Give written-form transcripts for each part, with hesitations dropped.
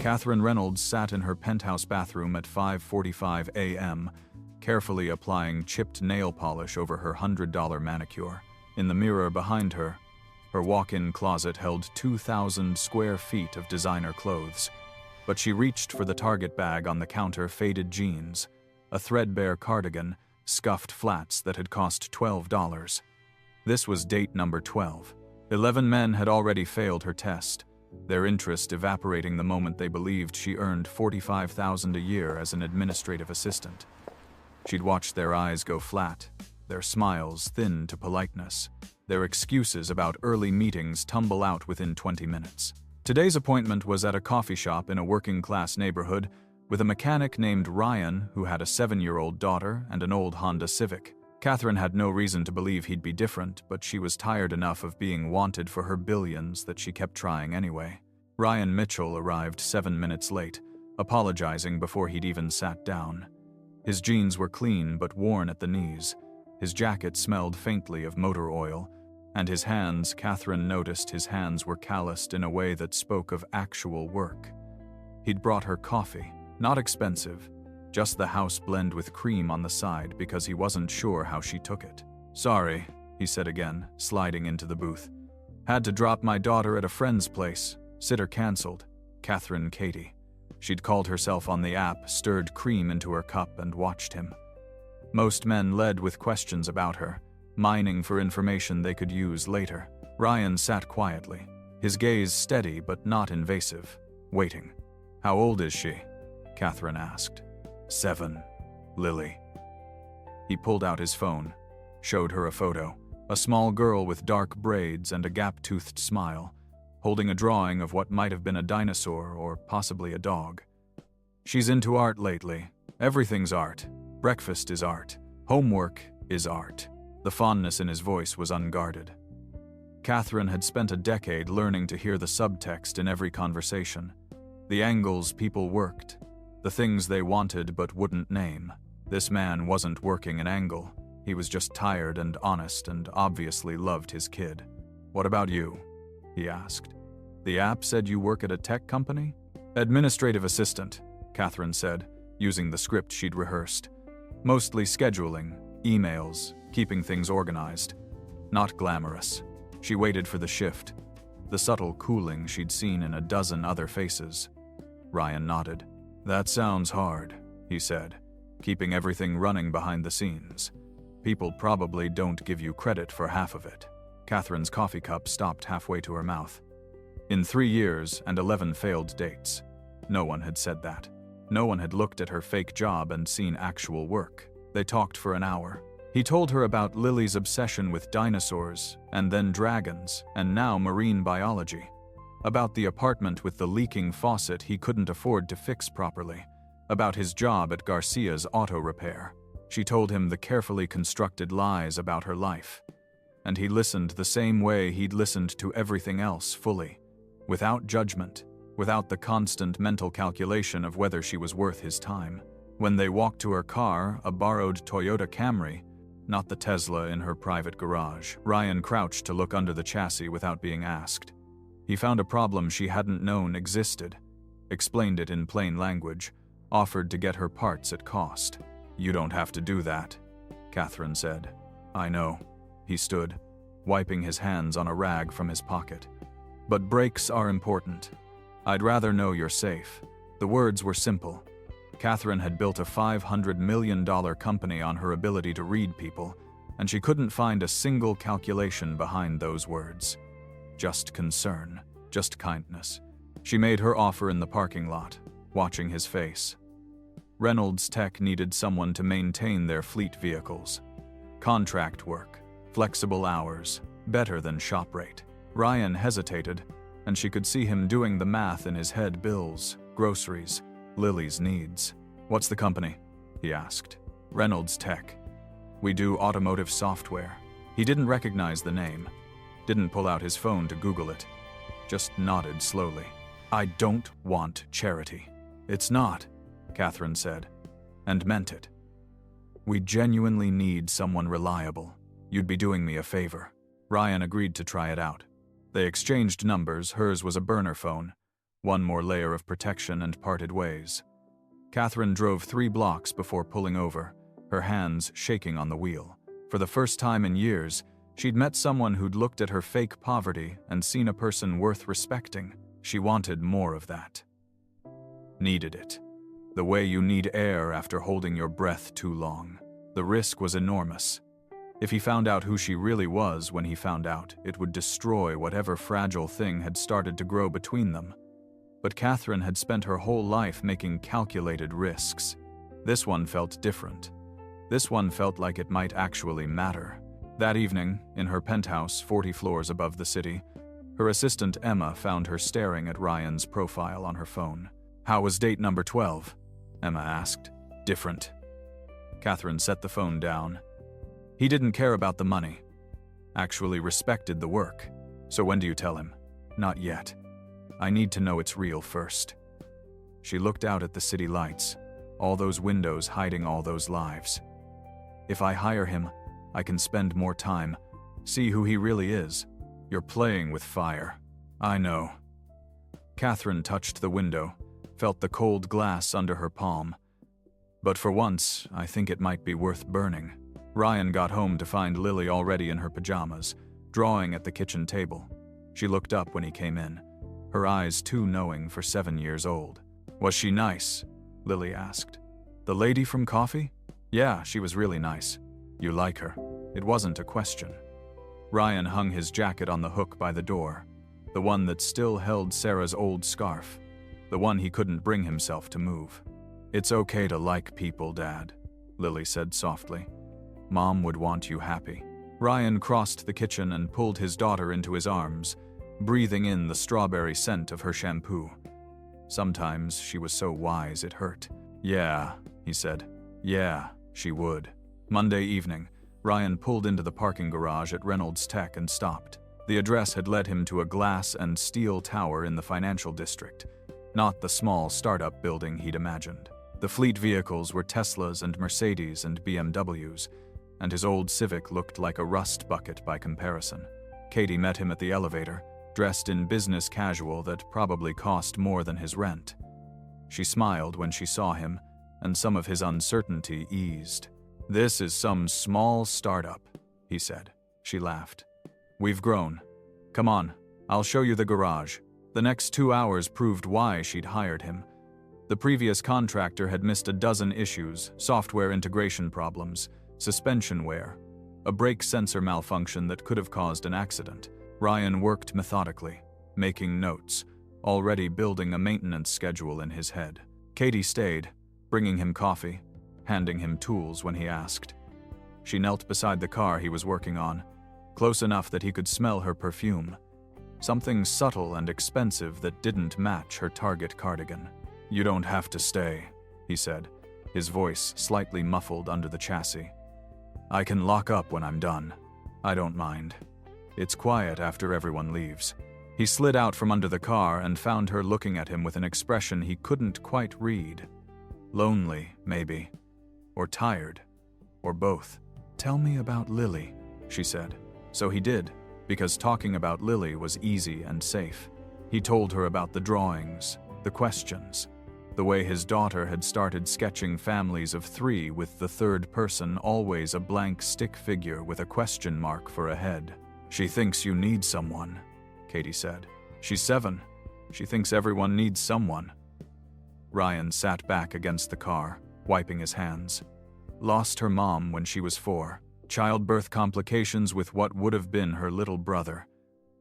Katherine Reynolds sat in her penthouse bathroom at 5:45 a.m., carefully applying chipped nail polish over her $100 manicure. In the mirror behind her, her walk-in closet held 2,000 square feet of designer clothes. But she reached for the Target bag on the counter, faded jeans, a threadbare cardigan, scuffed flats that had cost $12. This was date number 12. 11 men had already failed her test, their interest evaporating the moment they believed she earned $45,000 a year as an administrative assistant. She'd watched their eyes go flat, their smiles thin to politeness, their excuses about early meetings tumble out within 20 minutes. Today's appointment was at a coffee shop in a working-class neighborhood with a mechanic named Ryan who had a 7-year-old daughter and an old Honda Civic. Katherine had no reason to believe he'd be different, but she was tired enough of being wanted for her billions that she kept trying anyway. Ryan Mitchell arrived 7 minutes late, apologizing before he'd even sat down. His jeans were clean but worn at the knees. His jacket smelled faintly of motor oil, and his hands, Katherine noticed his hands were calloused in a way that spoke of actual work. He'd brought her coffee, not expensive, just the house blend with cream on the side because he wasn't sure how she took it. "Sorry," he said again, sliding into the booth. "Had to drop my daughter at a friend's place. Sitter canceled." Katherine Katie. She'd called herself on the app, stirred cream into her cup, and watched him. Most men led with questions about her, mining for information they could use later. Ryan sat quietly, his gaze steady but not invasive, waiting. "How old is she?" Katherine asked. 7. Lily. He pulled out his phone, showed her a photo, a small girl with dark braids and a gap-toothed smile, holding a drawing of what might have been a dinosaur or possibly a dog. "She's into art lately. Everything's art. Breakfast is art. Homework is art." The fondness in his voice was unguarded. Katherine had spent a decade learning to hear the subtext in every conversation, the angles people worked, the things they wanted but wouldn't name. This man wasn't working an angle. He was just tired and honest and obviously loved his kid. "What about you?" he asked. "The app said you work at a tech company?" "Administrative assistant," Katherine said, using the script she'd rehearsed. "Mostly scheduling, emails, keeping things organized. Not glamorous." She waited for the shift, the subtle cooling she'd seen in a dozen other faces. Ryan nodded. "That sounds hard," he said, "keeping everything running behind the scenes. People probably don't give you credit for half of it." Katherine's coffee cup stopped halfway to her mouth. In 3 years and 11 failed dates. No one had said that. No one had looked at her fake job and seen actual work. They talked for an hour. He told her about Lily's obsession with dinosaurs, and then dragons, and now marine biology. About the apartment with the leaking faucet he couldn't afford to fix properly. About his job at Garcia's auto repair. She told him the carefully constructed lies about her life. And he listened the same way he'd listened to everything else, fully. Without judgment, without the constant mental calculation of whether she was worth his time. When they walked to her car, a borrowed Toyota Camry, not the Tesla in her private garage, Ryan crouched to look under the chassis without being asked. He found a problem she hadn't known existed, explained it in plain language, offered to get her parts at cost. "You don't have to do that," Katherine said. "I know." He stood, wiping his hands on a rag from his pocket. "But breaks are important. I'd rather know you're safe." The words were simple. Katherine had built a $500 million company on her ability to read people, and she couldn't find a single calculation behind those words. Just concern, just kindness. She made her offer in the parking lot, watching his face. Reynolds Tech needed someone to maintain their fleet vehicles. Contract work, flexible hours, better than shop rate. Ryan hesitated, and she could see him doing the math in his head. Bills, groceries, Lily's needs. "What's the company?" he asked. "Reynolds Tech. We do automotive software." He didn't recognize the name. Didn't pull out his phone to Google it. Just nodded slowly. "I don't want charity." "It's not," Katherine said, and meant it. "We genuinely need someone reliable. You'd be doing me a favor." Ryan agreed to try it out. They exchanged numbers. Hers was a burner phone. One more layer of protection and parted ways. Katherine drove 3 blocks before pulling over, her hands shaking on the wheel. For the first time in years, she'd met someone who'd looked at her fake poverty and seen a person worth respecting. She wanted more of that. Needed it. The way you need air after holding your breath too long. The risk was enormous. If he found out who she really was when he found out, it would destroy whatever fragile thing had started to grow between them. But Katherine had spent her whole life making calculated risks. This one felt different. This one felt like it might actually matter. That evening, in her penthouse 40 floors above the city, her assistant Emma found her staring at Ryan's profile on her phone. "How was date number 12? Emma asked. "Different." Katherine set the phone down. "He didn't care about the money. Actually respected the work. So when do you tell him?" "Not yet. I need to know it's real first." She looked out at the city lights, all those windows hiding all those lives. "If I hire him, I can spend more time, see who he really is. You're playing with fire." "I know." Katherine touched the window, felt the cold glass under her palm. "But for once, I think it might be worth burning." Ryan got home to find Lily already in her pajamas, drawing at the kitchen table. She looked up when he came in, her eyes too knowing for 7 years old. "Was she nice?" Lily asked. "The lady from Coffee?" "Yeah, she was really nice." "You like her?" It wasn't a question. Ryan hung his jacket on the hook by the door, the one that still held Sarah's old scarf, the one he couldn't bring himself to move. "It's okay to like people, Dad," Lily said softly. "Mom would want you happy." Ryan crossed the kitchen and pulled his daughter into his arms, breathing in the strawberry scent of her shampoo. Sometimes she was so wise it hurt. "Yeah," he said. "Yeah, she would." Monday evening, Ryan pulled into the parking garage at Reynolds Tech and stopped. The address had led him to a glass and steel tower in the financial district, not the small startup building he'd imagined. The fleet vehicles were Teslas and Mercedes and BMWs, and his old Civic looked like a rust bucket by comparison. Katie met him at the elevator, dressed in business casual that probably cost more than his rent. She smiled when she saw him, and some of his uncertainty eased. "This is some small startup," he said. She laughed. "We've grown. Come on, I'll show you the garage." The next 2 hours proved why she'd hired him. The previous contractor had missed a dozen issues, software integration problems, suspension wear, a brake sensor malfunction that could have caused an accident. Ryan worked methodically, making notes, already building a maintenance schedule in his head. Katie stayed, bringing him coffee, handing him tools when he asked. She knelt beside the car he was working on, close enough that he could smell her perfume, something subtle and expensive that didn't match her Target cardigan. "You don't have to stay," he said, his voice slightly muffled under the chassis. "I can lock up when I'm done. I don't mind. It's quiet after everyone leaves." He slid out from under the car and found her looking at him with an expression he couldn't quite read. Lonely, maybe. Or tired. Or both. "Tell me about Lily," she said. So he did, because talking about Lily was easy and safe. He told her about the drawings, the questions, the way his daughter had started sketching families of 3 with the third person always a blank stick figure with a question mark for a head. "She thinks you need someone," Katie said. "She's 7. She thinks everyone needs someone." Ryan sat back against the car, wiping his hands. Lost her mom when she was 4. Childbirth complications with what would have been her little brother.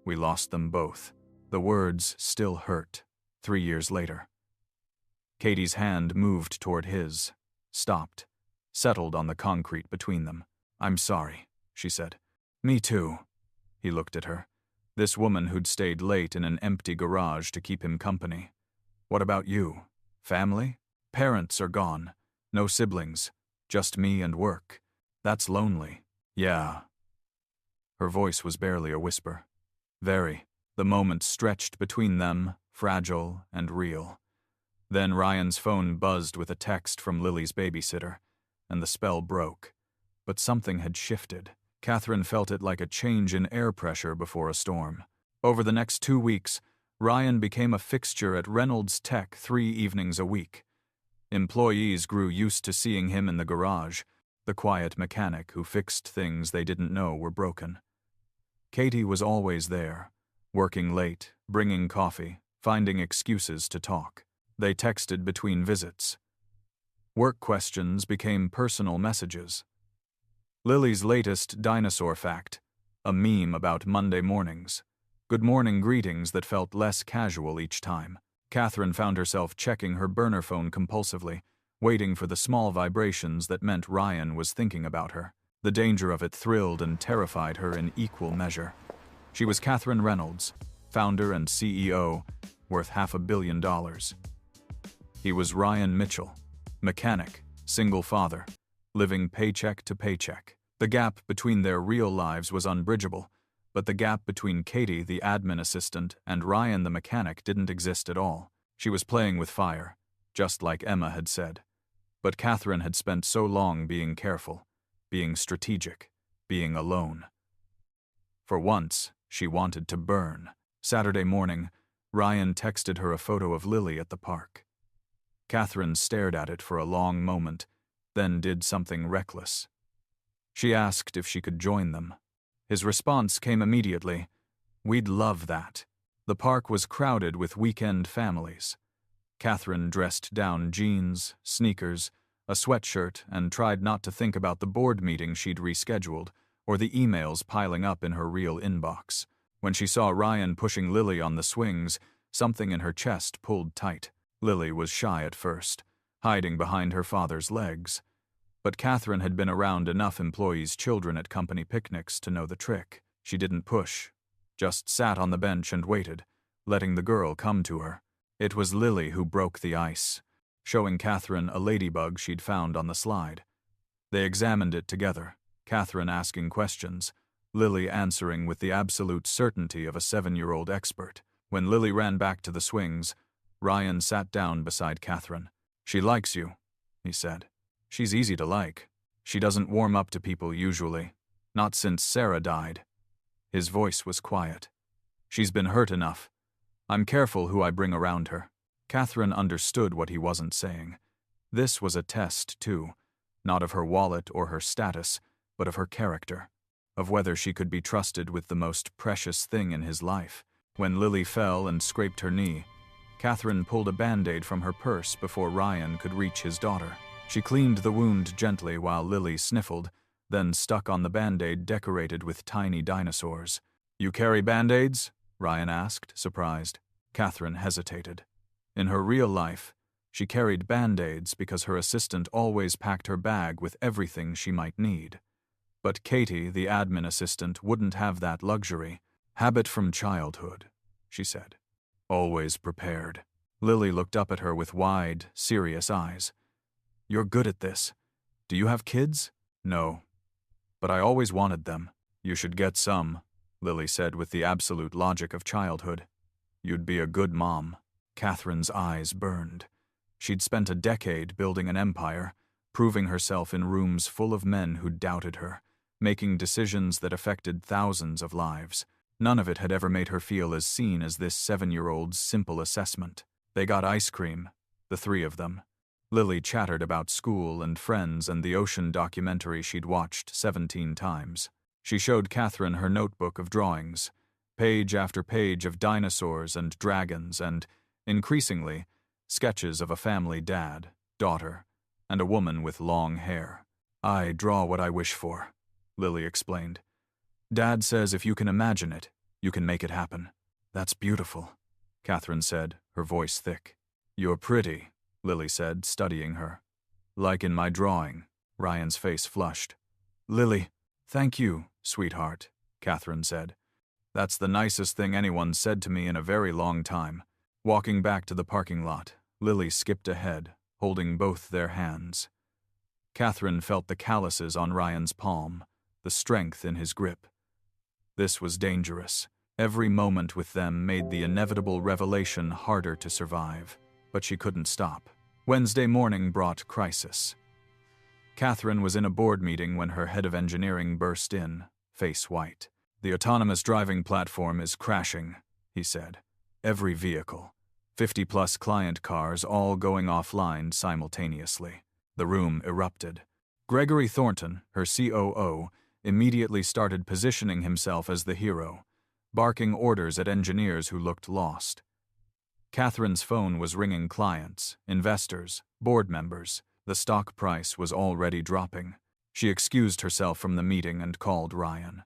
We lost them both. The words still hurt, 3 years later. Katie's hand moved toward his, stopped, settled on the concrete between them. "I'm sorry," she said. "Me too." He looked at her. This woman who'd stayed late in an empty garage to keep him company. "What about you? Family? Parents are gone. No siblings. Just me and work. That's lonely." "Yeah." Her voice was barely a whisper. Very. The moment stretched between them, fragile and real. Then Ryan's phone buzzed with a text from Lily's babysitter, and the spell broke. But something had shifted. Katherine felt it like a change in air pressure before a storm. Over the next 2 weeks, Ryan became a fixture at Reynolds Tech 3 evenings a week. Employees grew used to seeing him in the garage, the quiet mechanic who fixed things they didn't know were broken. Katie was always there, working late, bringing coffee, finding excuses to talk. They texted between visits. Work questions became personal messages. Lily's latest dinosaur fact, a meme about Monday mornings. Good morning greetings that felt less casual each time. Katherine found herself checking her burner phone compulsively, waiting for the small vibrations that meant Ryan was thinking about her. The danger of it thrilled and terrified her in equal measure. She was Katherine Reynolds, founder and CEO, worth $500 million. He was Ryan Mitchell, mechanic, single father, living paycheck to paycheck. The gap between their real lives was unbridgeable, but the gap between Katie, the admin assistant, and Ryan, the mechanic, didn't exist at all. She was playing with fire, just like Emma had said. But Katherine had spent so long being careful, being strategic, being alone. For once, she wanted to burn. Saturday morning, Ryan texted her a photo of Lily at the park. Katherine stared at it for a long moment, then did something reckless. She asked if she could join them. His response came immediately. We'd love that. The park was crowded with weekend families. Katherine dressed down jeans, sneakers, a sweatshirt, and tried not to think about the board meeting she'd rescheduled or the emails piling up in her real inbox. When she saw Ryan pushing Lily on the swings, something in her chest pulled tight. Lily was shy at first, hiding behind her father's legs. But Katherine had been around enough employees' children at company picnics to know the trick. She didn't push, just sat on the bench and waited, letting the girl come to her. It was Lily who broke the ice, showing Katherine a ladybug she'd found on the slide. They examined it together, Katherine asking questions, Lily answering with the absolute certainty of a 7-year-old expert. When Lily ran back to the swings, Ryan sat down beside Katherine. She likes you, he said. She's easy to like. She doesn't warm up to people usually. Not since Sarah died. His voice was quiet. She's been hurt enough. I'm careful who I bring around her. Katherine understood what he wasn't saying. This was a test, too. Not of her wallet or her status, but of her character. Of whether she could be trusted with the most precious thing in his life. When Lily fell and scraped her knee, Katherine pulled a Band-Aid from her purse before Ryan could reach his daughter. She cleaned the wound gently while Lily sniffled, then stuck on the Band-Aid decorated with tiny dinosaurs. You carry Band-Aids? Ryan asked, surprised. Katherine hesitated. In her real life, she carried Band-Aids because her assistant always packed her bag with everything she might need. But Katie, the admin assistant, wouldn't have that luxury. Habit from childhood, she said. Always prepared. Lily looked up at her with wide, serious eyes. You're good at this. Do you have kids? No. But I always wanted them. You should get some, Lily said with the absolute logic of childhood. You'd be a good mom. Katherine's eyes burned. She'd spent a decade building an empire, proving herself in rooms full of men who doubted her, making decisions that affected thousands of lives. None of it had ever made her feel as seen as this 7-year-old's simple assessment. They got ice cream, the 3 of them. Lily chattered about school and friends and the ocean documentary she'd watched 17 times. She showed Katherine her notebook of drawings, page after page of dinosaurs and dragons and, increasingly, sketches of a family dad, daughter, and a woman with long hair. I draw what I wish for, Lily explained. Dad says if you can imagine it, you can make it happen. That's beautiful, Katherine said, her voice thick. You're pretty, Lily said, studying her. Like in my drawing. Ryan's face flushed. Lily, thank you, sweetheart, Katherine said. That's the nicest thing anyone said to me in a very long time. Walking back to the parking lot, Lily skipped ahead, holding both their hands. Katherine felt the calluses on Ryan's palm, the strength in his grip. This was dangerous. Every moment with them made the inevitable revelation harder to survive. But she couldn't stop. Wednesday morning brought crisis. Katherine was in a board meeting when her head of engineering burst in, face white. The autonomous driving platform is crashing, he said. Every vehicle. 50-plus client cars all going offline simultaneously. The room erupted. Gregory Thornton, her COO, immediately started positioning himself as the hero, barking orders at engineers who looked lost. Catherine's phone was ringing clients, investors, board members. The stock price was already dropping. She excused herself from the meeting and called Ryan.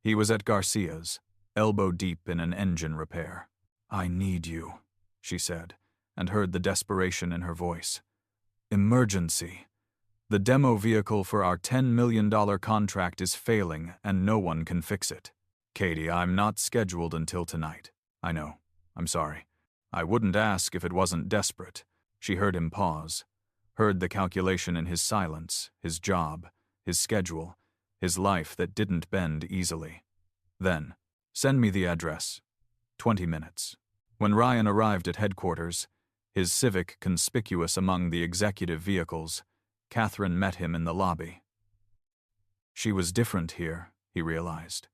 He was at Garcia's, elbow deep in an engine repair. "I need you," she said, and heard the desperation in her voice. "Emergency. The demo vehicle for our $10 million contract is failing and no one can fix it. Katie, I'm not scheduled until tonight. I know. I'm sorry. I wouldn't ask if it wasn't desperate." She heard him pause, heard the calculation in his silence, his job, his schedule, his life that didn't bend easily. Then, "Send me the address. 20 minutes. When Ryan arrived at headquarters, his Civic conspicuous among the executive vehicles, Katherine met him in the lobby. She was different here, he realized.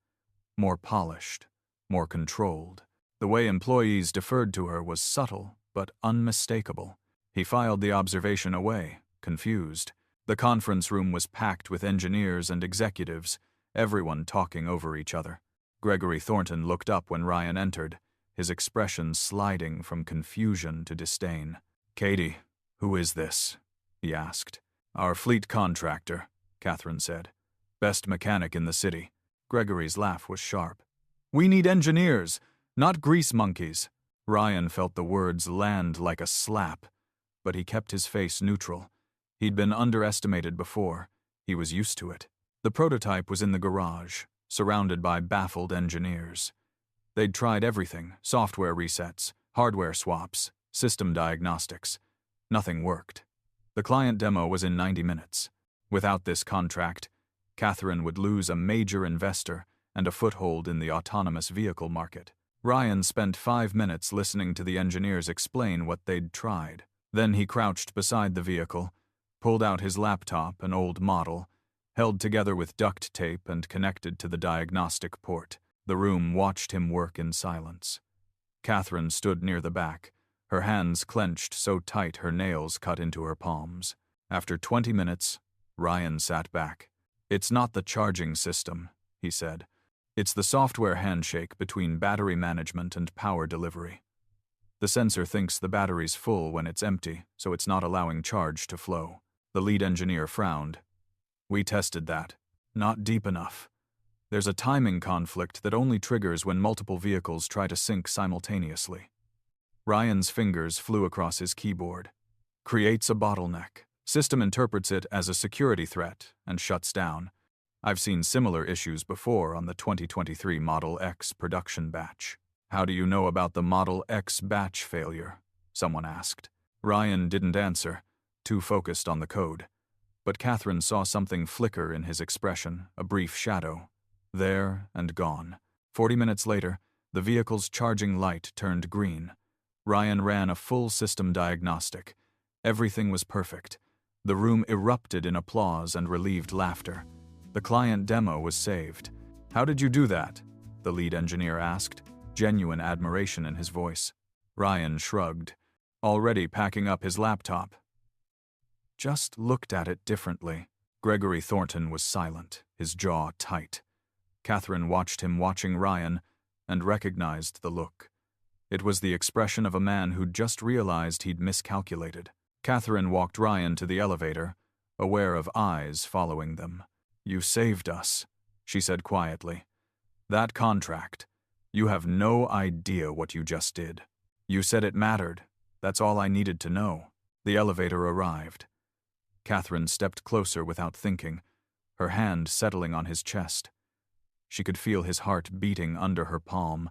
More polished, more controlled. The way employees deferred to her was subtle but unmistakable. He filed the observation away, confused. The conference room was packed with engineers and executives, everyone talking over each other. Gregory Thornton looked up when Ryan entered, his expression sliding from confusion to disdain. "Katie, who is this?" he asked. "Our fleet contractor," Katherine said. "Best mechanic in the city." Gregory's laugh was sharp. "We need engineers, not grease monkeys." Ryan felt the words land like a slap, but he kept his face neutral. He'd been underestimated before. He was used to it. The prototype was in the garage, surrounded by baffled engineers. They'd tried everything, software resets, hardware swaps, system diagnostics. Nothing worked. The client demo was in 90 minutes. Without this contract, Katherine would lose a major investor and a foothold in the autonomous vehicle market. Ryan spent 5 minutes listening to the engineers explain what they'd tried. Then he crouched beside the vehicle, pulled out his laptop, an old model, held together with duct tape and connected to the diagnostic port. The room watched him work in silence. Katherine stood near the back, her hands clenched so tight her nails cut into her palms. After 20 minutes, Ryan sat back. "It's not the charging system," he said. "It's the software handshake between battery management and power delivery. The sensor thinks the battery's full when it's empty, so it's not allowing charge to flow." The lead engineer frowned. "We tested that. Not deep enough. There's a timing conflict that only triggers when multiple vehicles try to sync simultaneously." Ryan's fingers flew across his keyboard. "Creates a bottleneck. System interprets it as a security threat and shuts down. I've seen similar issues before on the 2023 Model X production batch." "How do you know about the Model X batch failure?" someone asked. Ryan didn't answer, too focused on the code. But Katherine saw something flicker in his expression, a brief shadow. There and gone. 40 minutes later, the vehicle's charging light turned green. Ryan ran a full system diagnostic. Everything was perfect. The room erupted in applause and relieved laughter. The client demo was saved. "How did you do that?" the lead engineer asked, genuine admiration in his voice. Ryan shrugged, already packing up his laptop. "Just looked at it differently." Gregory Thornton was silent, his jaw tight. Katherine watched him watching Ryan and recognized the look. It was the expression of a man who'd just realized he'd miscalculated. Katherine walked Ryan to the elevator, aware of eyes following them. "You saved us," she said quietly. "That contract. You have no idea what you just did. You said it mattered. That's all I needed to know." The elevator arrived. Katherine stepped closer without thinking, her hand settling on his chest. She could feel his heart beating under her palm,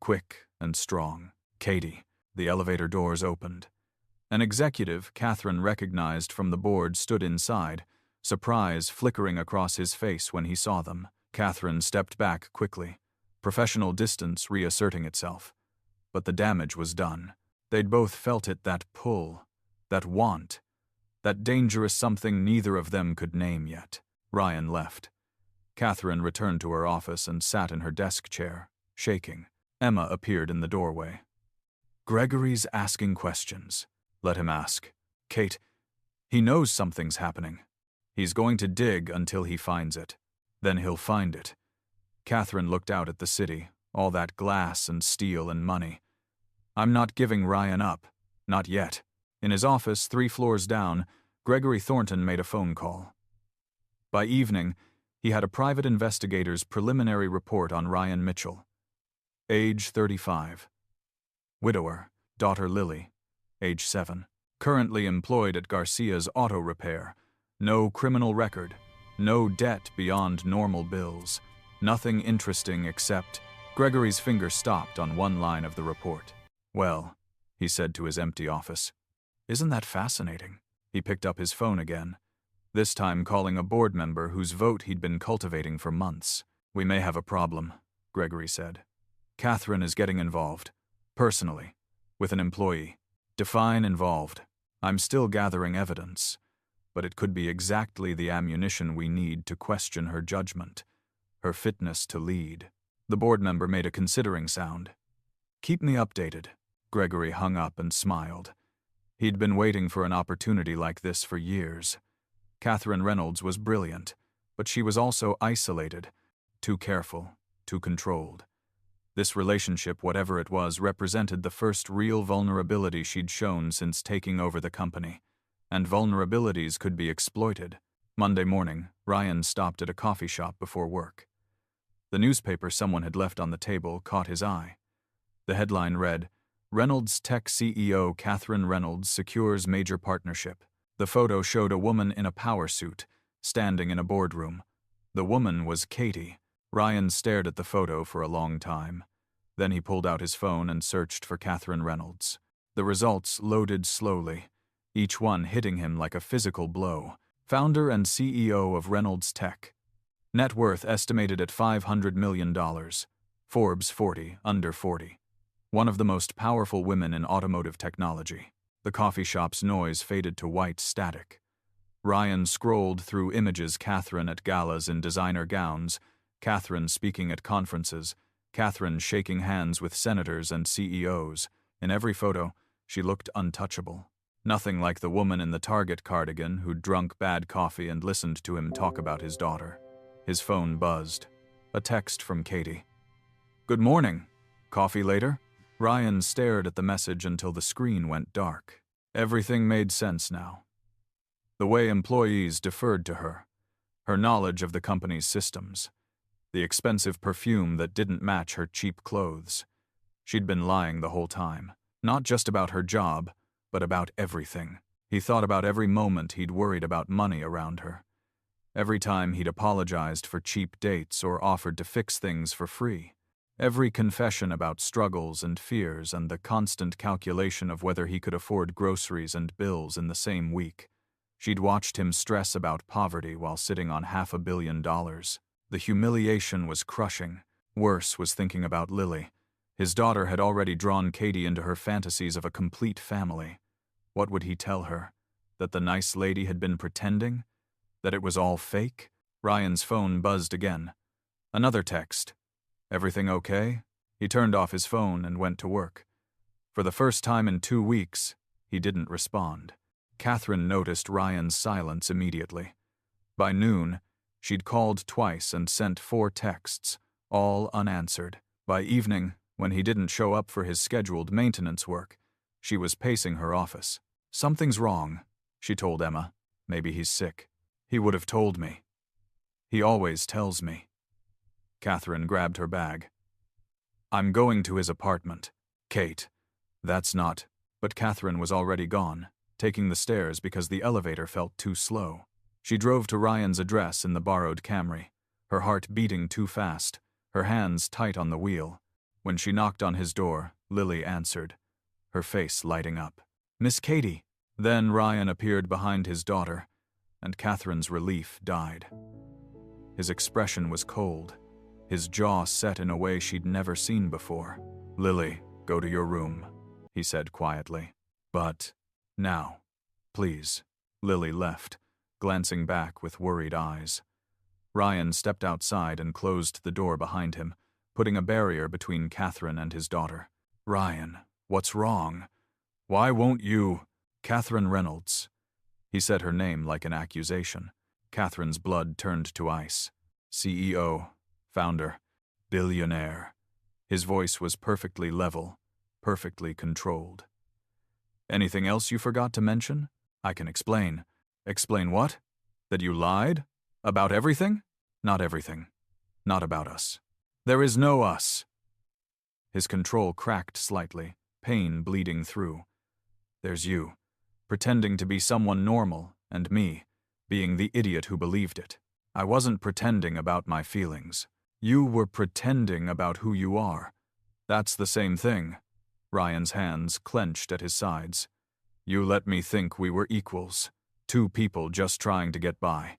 quick and strong. "Katie." The elevator doors opened. An executive Katherine recognized from the board stood inside, surprise flickering across his face when he saw them. Katherine stepped back quickly, professional distance reasserting itself. But the damage was done. They'd both felt it, that pull, that want, that dangerous something neither of them could name yet. Ryan left. Katherine returned to her office and sat in her desk chair, shaking. Emma appeared in the doorway. Gregory's asking questions. Let him ask. Kate, he knows something's happening. He's going to dig until he finds it. Then he'll find it. Katherine looked out at the city, all that glass and steel and money. I'm not giving Ryan up. Not yet. In his office, 3 floors down, Gregory Thornton made a phone call. By evening, he had a private investigator's preliminary report on Ryan Mitchell. Age 35. Widower, daughter Lily. Age 7. Currently employed at Garcia's auto repair. No criminal record. No debt beyond normal bills. Nothing interesting except... Gregory's finger stopped on one line of the report. Well, he said to his empty office. Isn't that fascinating? He picked up his phone again, this time calling a board member whose vote he'd been cultivating for months. We may have a problem, Gregory said. Katherine is getting involved. Personally. With an employee. Define involved. I'm still gathering evidence. But it could be exactly the ammunition we need to question her judgment. Her fitness to lead. The board member made a considering sound. Keep me updated. Gregory hung up and smiled. He'd been waiting for an opportunity like this for years. Katherine Reynolds was brilliant, but she was also isolated, too careful, too controlled. This relationship, whatever it was, represented the first real vulnerability she'd shown since taking over the company. And vulnerabilities could be exploited. Monday morning, Ryan stopped at a coffee shop before work. The newspaper someone had left on the table caught his eye. The headline read, Reynolds Tech CEO Katherine Reynolds secures major partnership. The photo showed a woman in a power suit, standing in a boardroom. The woman was Katie. Ryan stared at the photo for a long time. Then he pulled out his phone and searched for Katherine Reynolds. The results loaded slowly, each one hitting him like a physical blow. Founder and CEO of Reynolds Tech. Net worth estimated at $500 million. Forbes 40, under 40. One of the most powerful women in automotive technology. The coffee shop's noise faded to white static. Ryan scrolled through images: Katherine at galas in designer gowns, Katherine speaking at conferences, Katherine shaking hands with senators and CEOs. In every photo, she looked untouchable. Nothing like the woman in the Target cardigan who'd drunk bad coffee and listened to him talk about his daughter. His phone buzzed. A text from Katie. Good morning. Coffee later? Ryan stared at the message until the screen went dark. Everything made sense now. The way employees deferred to her. Her knowledge of the company's systems. The expensive perfume that didn't match her cheap clothes. She'd been lying the whole time. Not just about her job, but about everything. He thought about every moment he'd worried about money around her. Every time he'd apologized for cheap dates or offered to fix things for free. Every confession about struggles and fears and the constant calculation of whether he could afford groceries and bills in the same week. She'd watched him stress about poverty while sitting on $500 million. The humiliation was crushing. Worse was thinking about Lily. His daughter had already drawn Katie into her fantasies of a complete family. What would he tell her? That the nice lady had been pretending? That it was all fake? Ryan's phone buzzed again. Another text. Everything okay? He turned off his phone and went to work. For the first time in 2 weeks, he didn't respond. Katherine noticed Ryan's silence immediately. By noon, she'd called twice and sent 4 texts, all unanswered. By evening, when he didn't show up for his scheduled maintenance work, she was pacing her office. Something's wrong, she told Emma. Maybe he's sick. He would have told me. He always tells me. Katherine grabbed her bag. I'm going to his apartment. Kate. That's not... But Katherine was already gone, taking the stairs because the elevator felt too slow. She drove to Ryan's address in the borrowed Camry, her heart beating too fast, her hands tight on the wheel. When she knocked on his door, Lily answered, her face lighting up. Miss Katie. Then Ryan appeared behind his daughter, and Katherine's relief died. His expression was cold, his jaw set in a way she'd never seen before. Lily, go to your room, he said quietly. But, now, please. Lily left, glancing back with worried eyes. Ryan stepped outside and closed the door behind him, putting a barrier between Katherine and his daughter. Ryan, What's wrong? Why won't you? Katherine Reynolds. He said her name like an accusation. Katherine's blood turned to ice. CEO, founder, billionaire. His voice was perfectly level, perfectly controlled. Anything else you forgot to mention? I can explain. Explain what? That you lied? About everything? Not everything. Not about us. There is no us. His control cracked slightly, pain bleeding through. There's you, pretending to be someone normal, and me, being the idiot who believed it. I wasn't pretending about my feelings. You were pretending about who you are. That's the same thing. Ryan's hands clenched at his sides. You let me think we were equals. Two people just trying to get by.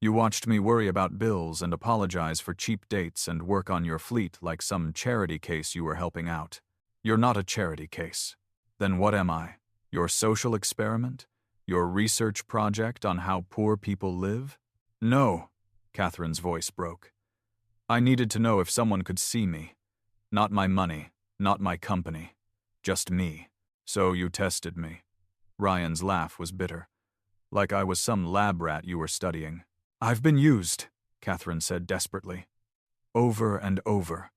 You watched me worry about bills and apologize for cheap dates and work on your fleet like some charity case you were helping out. You're not a charity case. Then what am I? Your social experiment? Your research project on how poor people live? No, Katherine's voice broke. I needed to know if someone could see me. Not my money, not my company. Just me. So you tested me. Ryan's laugh was bitter. Like I was some lab rat you were studying. I've been used, Katherine said desperately. Over and over.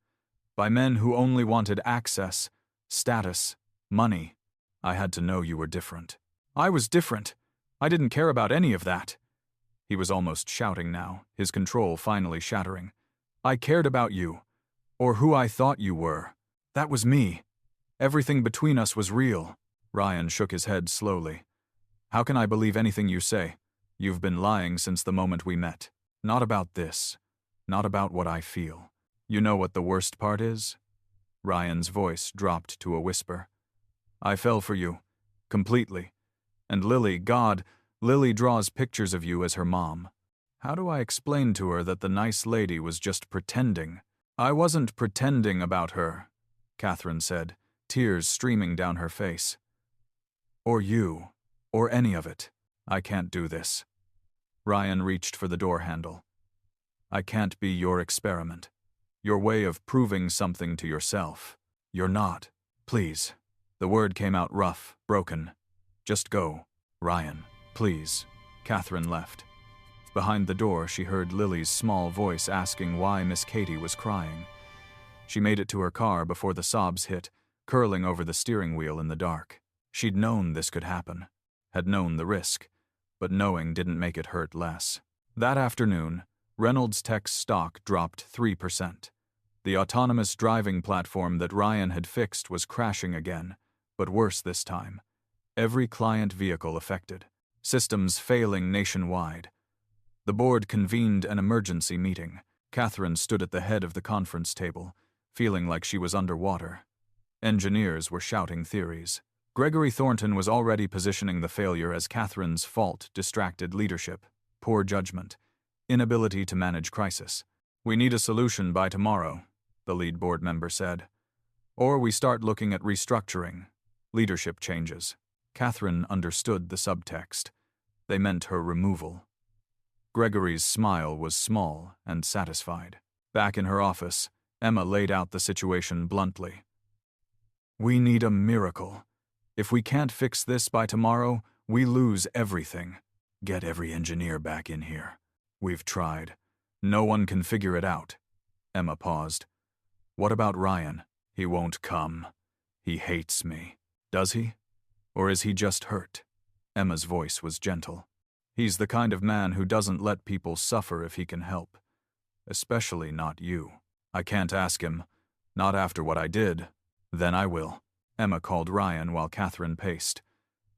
By men who only wanted access, status, money. I had to know you were different. I was different. I didn't care about any of that. He was almost shouting now, his control finally shattering. I cared about you. Or who I thought you were. That was me. Everything between us was real. Ryan shook his head slowly. How can I believe anything you say? You've been lying since the moment we met. Not about this. Not about what I feel. You know what the worst part is? Ryan's voice dropped to a whisper. I fell for you. Completely. And Lily, God, Lily draws pictures of you as her mom. How do I explain to her that the nice lady was just pretending? I wasn't pretending about her, Katherine said, tears streaming down her face. Or you. Or any of it. I can't do this. Ryan reached for the door handle. I can't be your experiment. Your way of proving something to yourself. You're not. Please. The word came out rough, broken. Just go. Ryan, please. Katherine left. Behind the door, she heard Lily's small voice asking why Miss Katie was crying. She made it to her car before the sobs hit, curling over the steering wheel in the dark. She'd known this could happen. Had known the risk. But knowing didn't make it hurt less. That afternoon, Reynolds Tech's stock dropped 3%. The autonomous driving platform that Ryan had fixed was crashing again, but worse this time. Every client vehicle affected. Systems failing nationwide. The board convened an emergency meeting. Katherine stood at the head of the conference table, feeling like she was underwater. Engineers were shouting theories. Gregory Thornton was already positioning the failure as Katherine's fault, distracted leadership, poor judgment, inability to manage crisis. We need a solution by tomorrow, the lead board member said. Or we start looking at restructuring, leadership changes. Katherine understood the subtext. They meant her removal. Gregory's smile was small and satisfied. Back in her office, Emma laid out the situation bluntly. We need a miracle. If we can't fix this by tomorrow, we lose everything. Get every engineer back in here. We've tried. No one can figure it out. Emma paused. What about Ryan? He won't come. He hates me. Does he? Or is he just hurt? Emma's voice was gentle. He's the kind of man who doesn't let people suffer if he can help. Especially not you. I can't ask him. Not after what I did. Then I will. Emma called Ryan while Katherine paced.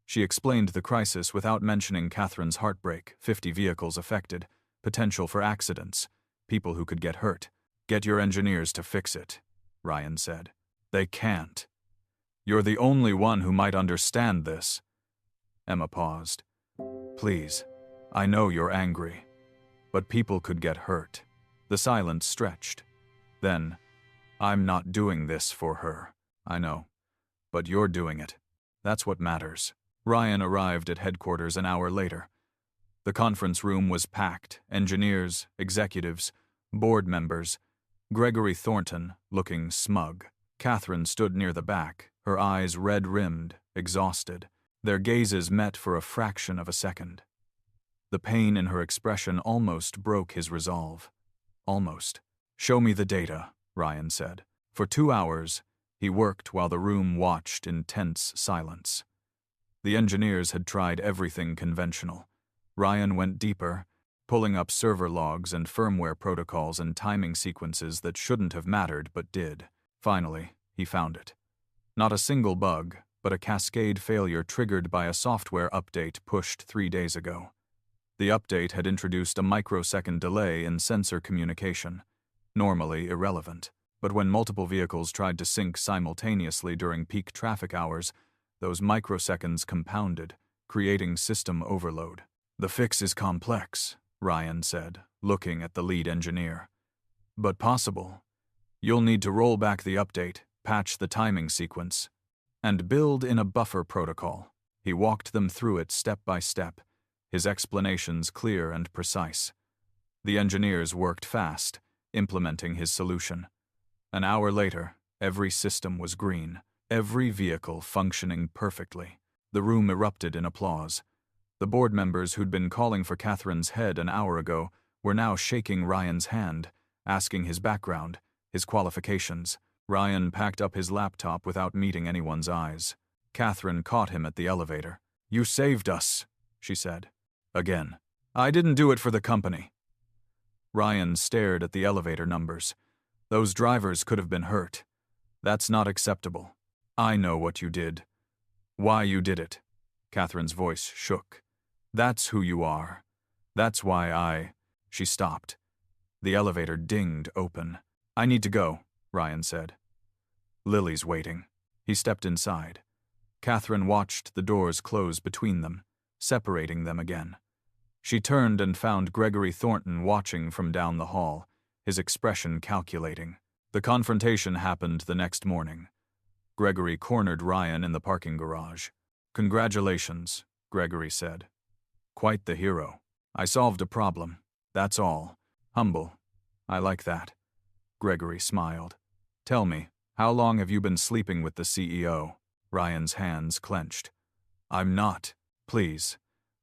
She explained the crisis without mentioning Katherine's heartbreak, 50 vehicles affected, potential for accidents, people who could get hurt. Get your engineers to fix it, Ryan said. They can't. You're the only one who might understand this. Emma paused. Please, I know you're angry, but people could get hurt. The silence stretched. Then, I'm not doing this for her. I know. But you're doing it. That's what matters. Ryan arrived at headquarters an hour later. The conference room was packed, engineers, executives, board members. Gregory Thornton, looking smug. Katherine stood near the back, her eyes red-rimmed, exhausted. Their gazes met for a fraction of a second. The pain in her expression almost broke his resolve. Almost. "Show me the data," Ryan said. For 2 hours, he worked while the room watched in tense silence. The engineers had tried everything conventional. Ryan went deeper, pulling up server logs and firmware protocols and timing sequences that shouldn't have mattered but did. Finally, he found it. Not a single bug, but a cascade failure triggered by a software update pushed 3 days ago. The update had introduced a microsecond delay in sensor communication, normally irrelevant. But when multiple vehicles tried to sync simultaneously during peak traffic hours, those microseconds compounded, creating system overload. "The fix is complex," Ryan said, looking at the lead engineer. "But possible. You'll need to roll back the update, patch the timing sequence, and build in a buffer protocol." He walked them through it step by step, his explanations clear and precise. The engineers worked fast, implementing his solution. An hour later, every system was green, every vehicle functioning perfectly. The room erupted in applause. The board members who'd been calling for Katherine's head an hour ago were now shaking Ryan's hand, asking his background, his qualifications. Ryan packed up his laptop without meeting anyone's eyes. Katherine caught him at the elevator. "You saved us," she said. "Again. I didn't do it for the company." Ryan stared at the elevator numbers. "Those drivers could have been hurt. That's not acceptable. I know what you did. Why you did it." Katherine's voice shook. "That's who you are. That's why I—" She stopped. The elevator dinged open. "I need to go," Ryan said. "Lily's waiting." He stepped inside. Katherine watched the doors close between them, separating them again. She turned and found Gregory Thornton watching from down the hall, his expression calculating. The confrontation happened the next morning. Gregory cornered Ryan in the parking garage. "Congratulations," Gregory said. "Quite the hero. I solved a problem. That's all. Humble. I like that." Gregory smiled. "Tell me, how long have you been sleeping with the CEO?" Ryan's hands clenched. "I'm not. Please.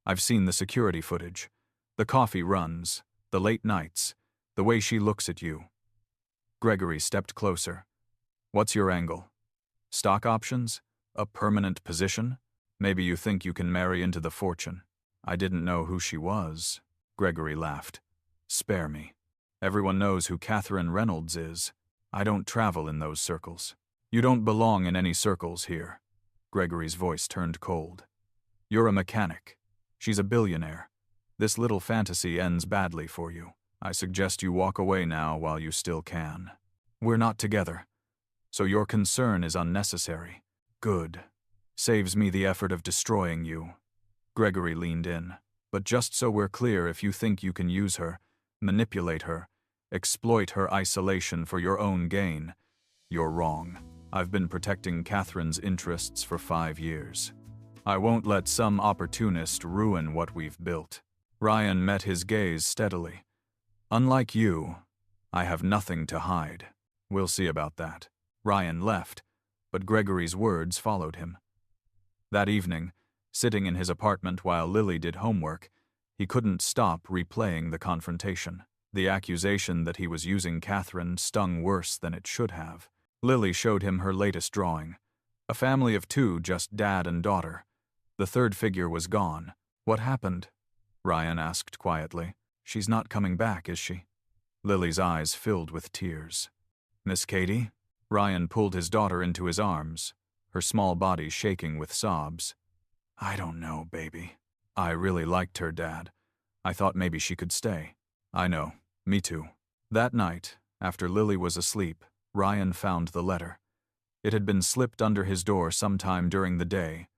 I've seen the security footage. The coffee runs, the late nights, the way she looks at you." Gregory stepped closer. "What's your angle? Stock options? A permanent position? Maybe you think you can marry into the fortune." "I didn't know who she was." Gregory laughed. "Spare me. Everyone knows who Katherine Reynolds is. I don't travel in those circles." "You don't belong in any circles here." Gregory's voice turned cold. "You're a mechanic. She's a billionaire. This little fantasy ends badly for you. I suggest you walk away now while you still can. We're not together, so your concern is unnecessary." "Good. Saves me the effort of destroying you." Gregory leaned in. "But just so we're clear, if you think you can use her, manipulate her, exploit her isolation for your own gain, you're wrong. I've been protecting Katherine's interests for 5 years. I won't let some opportunist ruin what we've built." Ryan met his gaze steadily. "Unlike you, I have nothing to hide. We'll see about that." Ryan left, but Gregory's words followed him. That evening, sitting in his apartment while Lily did homework, he couldn't stop replaying the confrontation. The accusation that he was using Katherine stung worse than it should have. Lily showed him her latest drawing. A family of 2, just dad and daughter. The third figure was gone. "What happened?" Ryan asked quietly. "She's not coming back, is she?" Lily's eyes filled with tears. "Miss Katie?" Ryan pulled his daughter into his arms, her small body shaking with sobs. "I don't know, baby. I really liked her, Dad. I thought maybe she could stay." "I know. Me too." That night, after Lily was asleep, Ryan found the letter. It had been slipped under his door sometime during the day,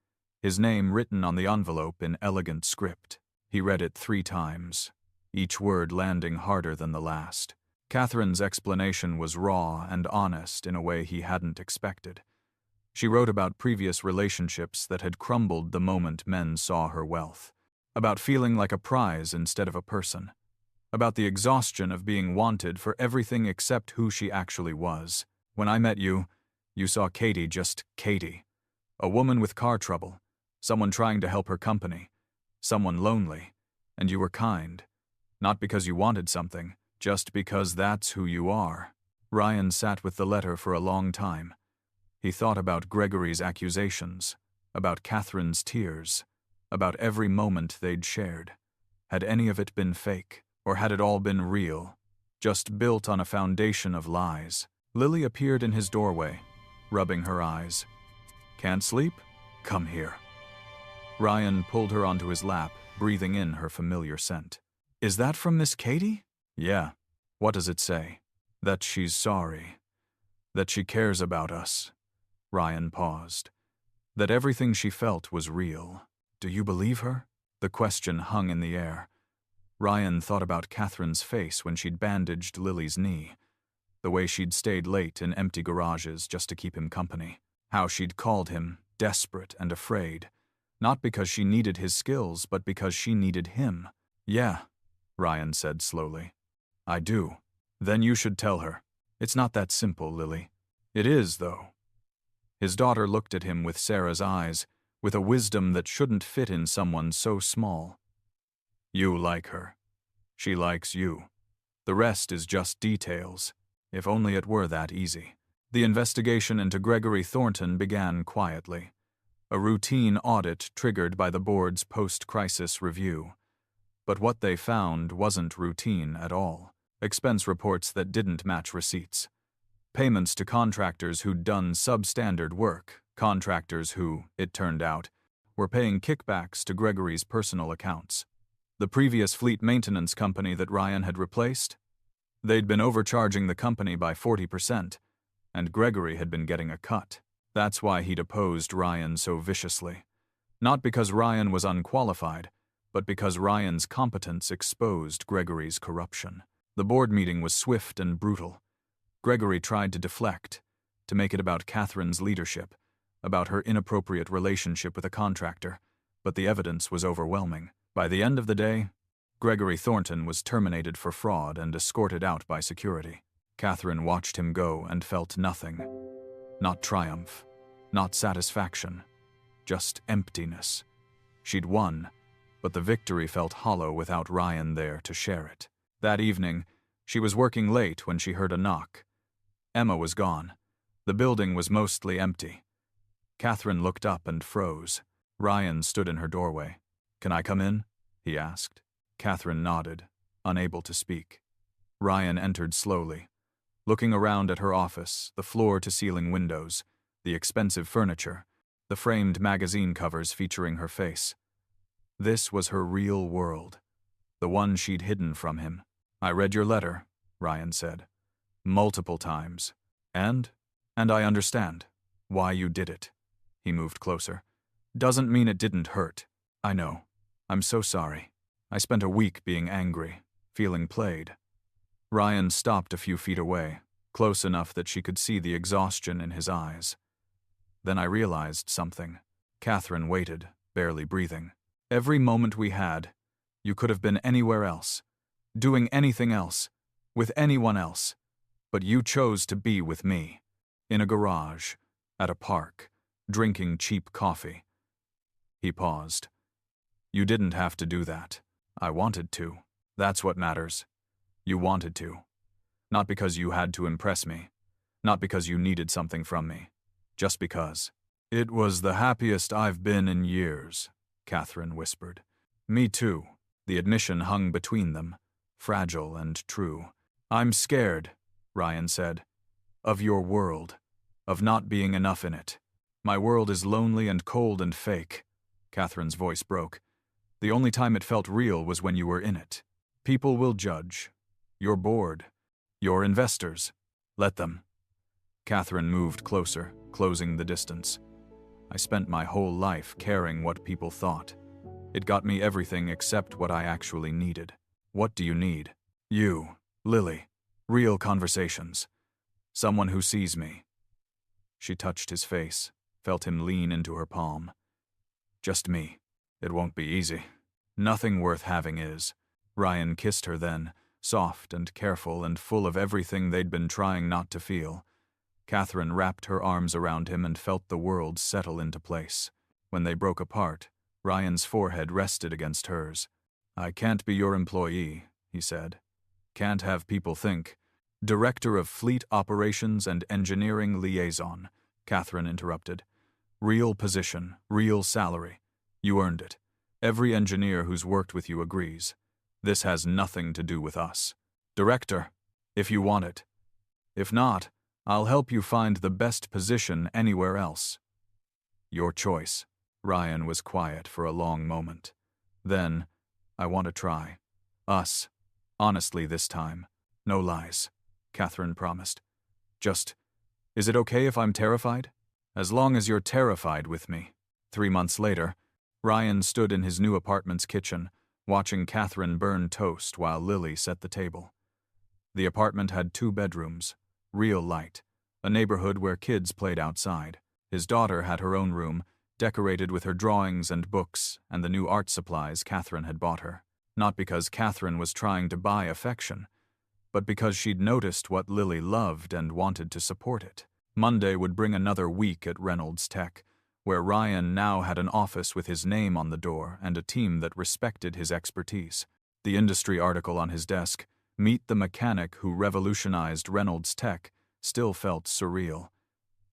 his name written on the envelope in elegant script. He read it 3 times, each word landing harder than the last. Katherine's explanation was raw and honest in a way he hadn't expected. She wrote about previous relationships that had crumbled the moment men saw her wealth, about feeling like a prize instead of a person, about the exhaustion of being wanted for everything except who she actually was. "When I met you, You saw Katie, just Katie. A woman with car trouble, someone trying to help her company, someone lonely, and you were kind. Not because you wanted something, just because that's who you are. Ryan sat with the letter for a long time. He thought about Gregory's accusations, about Catherine's tears, about every moment they'd shared. Had any of it been fake, or had it all been real, just built on a foundation of lies? Lily appeared in his doorway, rubbing her eyes. Can't sleep? Come here. Ryan pulled her onto his lap, breathing in her familiar scent. Is that from Miss Katie? Yeah. What does it say? That she's sorry. That she cares about us. Ryan paused. That everything she felt was real. Do you believe her? The question hung in the air. Ryan thought about Catherine's face when she'd bandaged Lily's knee. The way she'd stayed late in empty garages just to keep him company. How she'd called him, desperate and afraid. Not because she needed his skills, but because she needed him. Yeah, Ryan said slowly. I do. Then you should tell her. It's not that simple, Lily. It is, though. His daughter looked at him with Sarah's eyes, with a wisdom that shouldn't fit in someone so small. You like her. She likes you. The rest is just details. If only it were that easy. The investigation into Gregory Thornton began quietly. A routine audit triggered by the board's post-crisis review. But what they found wasn't routine at all. Expense reports that didn't match receipts. Payments to contractors who'd done substandard work, contractors who, it turned out, were paying kickbacks to Gregory's personal accounts. The previous fleet maintenance company that Ryan had replaced? They'd been overcharging the company by 40%, and Gregory had been getting a cut. That's why he'd opposed Ryan so viciously. Not because Ryan was unqualified, but because Ryan's competence exposed Gregory's corruption. The board meeting was swift and brutal. Gregory tried to deflect, to make it about Catherine's leadership, about her inappropriate relationship with a contractor, but the evidence was overwhelming. By the end of the day, Gregory Thornton was terminated for fraud and escorted out by security. Katherine watched him go and felt nothing. Not triumph, not satisfaction, just emptiness. She'd won, but the victory felt hollow without Ryan there to share it. That evening, she was working late when she heard a knock. Emma was gone. The building was mostly empty. Katherine looked up and froze. Ryan stood in her doorway. Can I come in? He asked. Katherine nodded, unable to speak. Ryan entered slowly, looking around at her office, the floor-to-ceiling windows, the expensive furniture, the framed magazine covers featuring her face. This was her real world, the one she'd hidden from him. I read your letter, Ryan said. Multiple times. And I understand why you did it. He moved closer. Doesn't mean it didn't hurt. I know. I'm so sorry. I spent a week being angry, feeling played. Ryan stopped a few feet away, close enough that she could see the exhaustion in his eyes. Then I realized something. Katherine waited, barely breathing. Every moment we had, you could have been anywhere else, doing anything else, with anyone else, but you chose to be with me, in a garage, at a park, drinking cheap coffee. He paused. You didn't have to do that. I wanted to. That's what matters. You wanted to. Not because you had to impress me. Not because you needed something from me. Just because. It was the happiest I've been in years, Katherine whispered. Me too. The admission hung between them, fragile and true. I'm scared, Ryan said, of your world, of not being enough in it. My world is lonely and cold and fake. Katherine's voice broke. The only time it felt real was when you were in it. People will judge. You're bored. Your investors. Let them. Katherine moved closer, closing the distance. I spent my whole life caring what people thought. It got me everything except what I actually needed. What do you need? You, Lily. Real conversations. Someone who sees me. She touched his face, felt him lean into her palm. Just me. It won't be easy. Nothing worth having is. Ryan kissed her then, soft and careful and full of everything they'd been trying not to feel. Katherine wrapped her arms around him and felt the world settle into place. When they broke apart, Ryan's forehead rested against hers. "I can't be your employee," he said. "Can't have people think." "Director of Fleet Operations and Engineering Liaison," Katherine interrupted. "Real position, real salary. You earned it. Every engineer who's worked with you agrees. This has nothing to do with us. Director, if you want it. If not, I'll help you find the best position anywhere else." "Your choice." Ryan was quiet for a long moment. Then, "I want to try. Us. Honestly this time. No lies," Katherine promised. "Just, is it okay if I'm terrified? As long as you're terrified with me." 3 months later, Ryan stood in his new apartment's kitchen, watching Katherine burn toast while Lily set the table. The apartment had 2 bedrooms, real light, a neighborhood where kids played outside. His daughter had her own room, decorated with her drawings and books and the new art supplies Katherine had bought her. Not because Katherine was trying to buy affection, but because she'd noticed what Lily loved and wanted to support it. Monday would bring another week at Reynolds Tech, where Ryan now had an office with his name on the door and a team that respected his expertise. The industry article on his desk, "Meet the Mechanic Who Revolutionized Reynolds Tech," still felt surreal.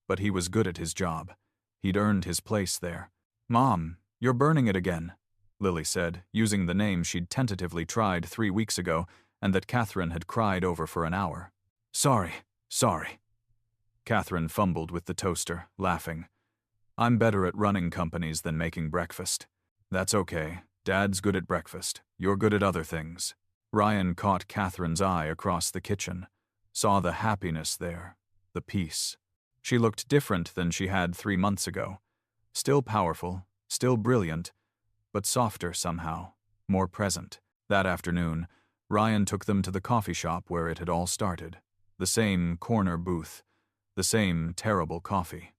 But he was good at his job. He'd earned his place there. "Mom, you're burning it again," Lily said, using the name she'd tentatively tried 3 weeks ago and that Katherine had cried over for an hour. Sorry. Katherine fumbled with the toaster, laughing. "I'm better at running companies than making breakfast." "That's okay. Dad's good at breakfast. You're good at other things." Ryan caught Katherine's eye across the kitchen, saw the happiness there, the peace. She looked different than she had 3 months ago. Still powerful, still brilliant, but softer somehow, more present. That afternoon, Ryan took them to the coffee shop where it had all started. The same corner booth, the same terrible coffee.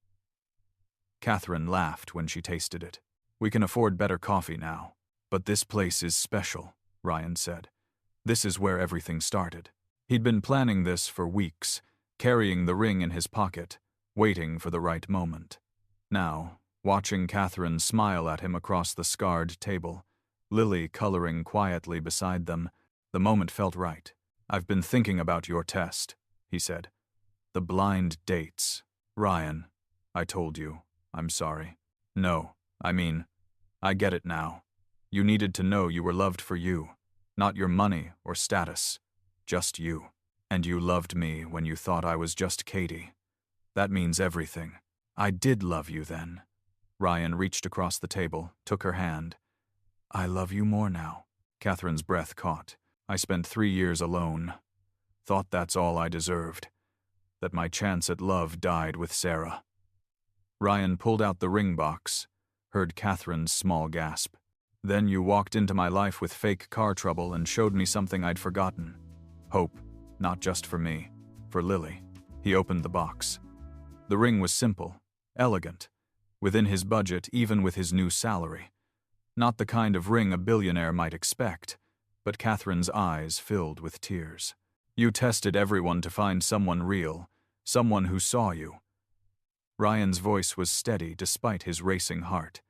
Katherine laughed when she tasted it. "We can afford better coffee now. But this place is special," Ryan said. "This is where everything started." He'd been planning this for weeks, carrying the ring in his pocket, waiting for the right moment. Now, watching Katherine smile at him across the scarred table, Lily coloring quietly beside them, the moment felt right. "I've been thinking about your test," he said. "The blind dates. Ryan, I told you. I'm sorry. No, I get it now. You needed to know you were loved for you, not your money or status, just you. And you loved me when you thought I was just Katie. That means everything. I did love you then." Ryan reached across the table, took her hand. "I love you more now." Katherine's breath caught. "I spent 3 years alone. Thought that's all I deserved. That my chance at love died with Sarah." Ryan pulled out the ring box, heard Katherine's small gasp. "Then you walked into my life with fake car trouble and showed me something I'd forgotten. Hope, not just for me, for Lily." He opened the box. The ring was simple, elegant, within his budget even with his new salary. Not the kind of ring a billionaire might expect, but Katherine's eyes filled with tears. "You tested everyone to find someone real, someone who saw you." Ryan's voice was steady despite his racing heart.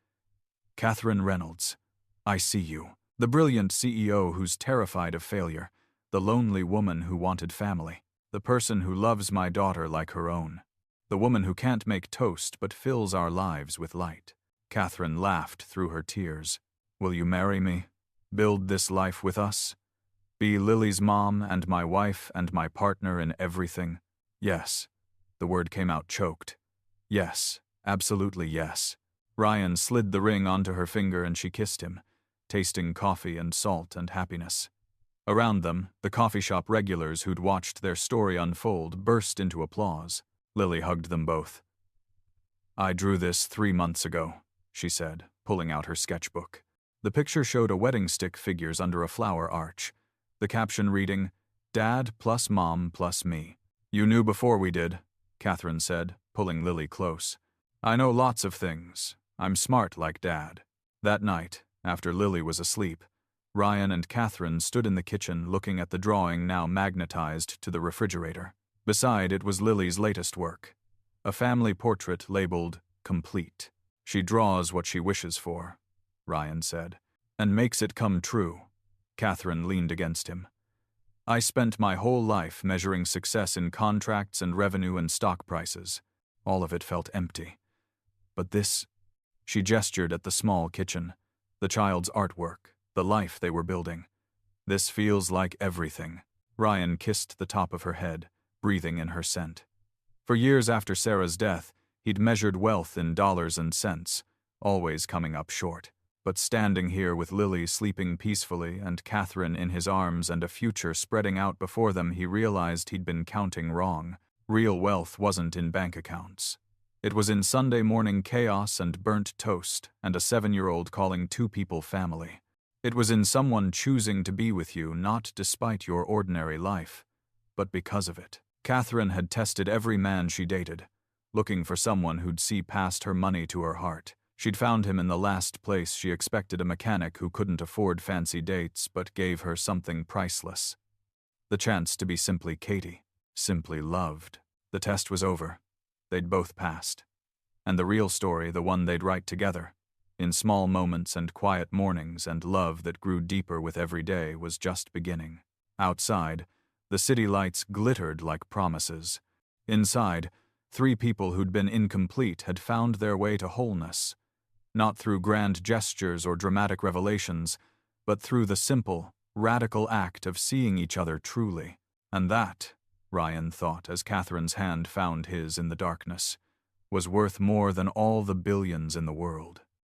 "Katherine Reynolds, I see you. The brilliant CEO who's terrified of failure, the lonely woman who wanted family, the person who loves my daughter like her own, the woman who can't make toast but fills our lives with light." Katherine laughed through her tears. "Will you marry me? Build this life with us? Be Lily's mom and my wife and my partner in everything?" "Yes." The word came out choked. "Yes, absolutely yes." Ryan slid the ring onto her finger and she kissed him, tasting coffee and salt and happiness. Around them, the coffee shop regulars who'd watched their story unfold burst into applause. Lily hugged them both. "I drew this 3 months ago," she said, pulling out her sketchbook. The picture showed a wedding stick figures under a flower arch, the caption reading, "Dad plus Mom plus me." "You knew before we did," Katherine said, pulling Lily close. "I know lots of things. I'm smart like Dad." That night, after Lily was asleep, Ryan and Katherine stood in the kitchen looking at the drawing now magnetized to the refrigerator. Beside it was Lily's latest work, A family portrait labeled complete. She draws what she wishes for, Ryan said, and makes it come true. Katherine leaned against him. I spent my whole life measuring success in contracts and revenue and stock prices. All of it felt empty. But this, she gestured at the small kitchen, the child's artwork, the life they were building. This feels like everything. Ryan kissed the top of her head, breathing in her scent. For years after Sarah's death, he'd measured wealth in dollars and cents, always coming up short. But standing here with Lily sleeping peacefully and Katherine in his arms and a future spreading out before them, he realized he'd been counting wrong. Real wealth wasn't in bank accounts. It was in Sunday morning chaos and burnt toast and a 7-year-old calling 2 people family. It was in someone choosing to be with you, not despite your ordinary life, but because of it. Katherine had tested every man she dated, looking for someone who'd see past her money to her heart. She'd found him in the last place she expected, a mechanic who couldn't afford fancy dates but gave her something priceless. The chance to be simply Katie, simply loved. The test was over. They'd both passed. And the real story, the one they'd write together, in small moments and quiet mornings and love that grew deeper with every day, was just beginning. Outside, the city lights glittered like promises. Inside, 3 people who'd been incomplete had found their way to wholeness. Not through grand gestures or dramatic revelations, but through the simple, radical act of seeing each other truly. And that, Ryan thought as Katherine's hand found his in the darkness, was worth more than all the billions in the world.